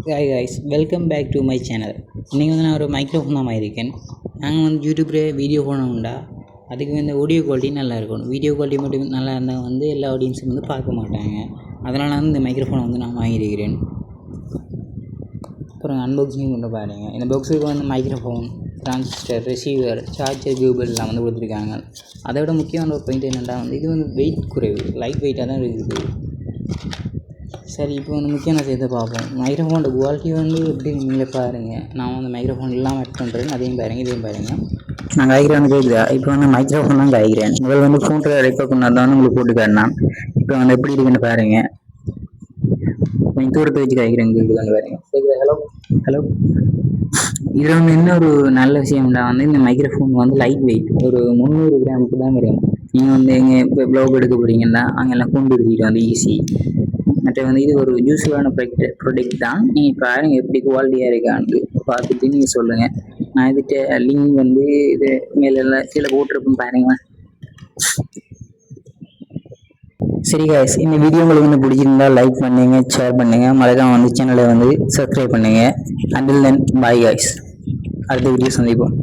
Hi guys, welcome back to my channel. இன்றைக்கி வந்து நான் ஒரு மைக்ரோஃபோன் தான் வாங்கியிருக்கேன். நாங்கள் வந்து யூடியூப்பில் வீடியோ போனோம்டா அதுக்கு வந்து ஆடியோ குவாலிட்டி நல்லா இருக்கணும். வீடியோ குவாலிட்டி மட்டும் நல்லா இருந்தால் வந்து எல்லா ஆடியன்ஸும் வந்து பார்க்க மாட்டாங்க. அதனால் வந்து இந்த மைக்ரோஃபோனை வந்து நான் வாங்கியிருக்கிறேன். அப்புறம் அன்பாக்சிங் கொண்டு பாருங்கள். இந்த பாக்ஸுக்கு வந்து மைக்ரோஃபோன், டிரான்சிஸ்டர், ரிசீவர், சார்ஜர், கேபிள்லாம் வந்து கொடுத்துருக்காங்க. அதை விட முக்கியமான ஒரு பாயிண்ட் என்னென்னா வந்து இது வந்து வெயிட் குறைவு, லைட் வெயிட்டாக தான் இருக்குது. சரி, இப்போ வந்து முக்கியமான செய்தி பார்ப்போம். மைக்ரோஃபோனோட குவாலிட்டி வந்து எப்படி நீங்களே பாருங்கள். நான் வந்து மைக்ரோஃபோன் எல்லாம் ஆட் பண்ணுறேன், அதையும் பாருங்கள், இதையும் பாருங்கள். நான் காய்க்கிறேன் கேட்குதா? இப்போ வந்து மைக்ரோஃபோன் தான் காய்க்கிறேன். முதல் வந்து ஃபோன் ரெக்கார்ட் பண்ணால் தான் உங்களுக்கு போட்டு காட்டினான். இப்போ வந்து எப்படி இருக்குன்னு பாருங்கள். கொஞ்சம் தூரத்தை வச்சு காய்க்கிறேன் கேட்குதான்னு பாருங்கள். கேட்குதா? Hello hello. இதில் வந்து என்ன ஒரு நல்ல விஷயம்னா வந்து இந்த மைக்ரோஃபோன் வந்து லைட் வெயிட், ஒரு 300 கிராமுக்கு தான் வரும். நீங்கள் வந்து எங்கே இப்போ ப்ளாக் எடுக்க போகிறீங்கன்னா அங்கெல்லாம் கொண்டு எடுத்துக்கிட்டு வந்து ஈஸி. மற்ற வந்து இது ஒரு யூஸ்ஃபுல்லான ப்ராடக்ட் தான். நீங்கள் பாருங்கள் எப்படி குவாலிட்டியாக இருக்கான்னு பார்த்துட்டு நீங்கள் சொல்லுங்கள். நான் இதுக்கு லிங்க் வந்து இது மேலெல்லாம் கீழே போட்டிருப்பேன் பாருங்களேன். சரி காய்ஸ், இந்த வீடியோ உங்களுக்கு வந்து பிடிச்சிருந்தா லைக் பண்ணுங்க, ஷேர் பண்ணுங்க, மறக்காம வந்து சேனலை வந்து சப்ஸ்கிரைப் பண்ணுங்க. அண்டில் தென் பாய் காய்ஸ், அடுத்த வீடியோ சந்திப்போம்.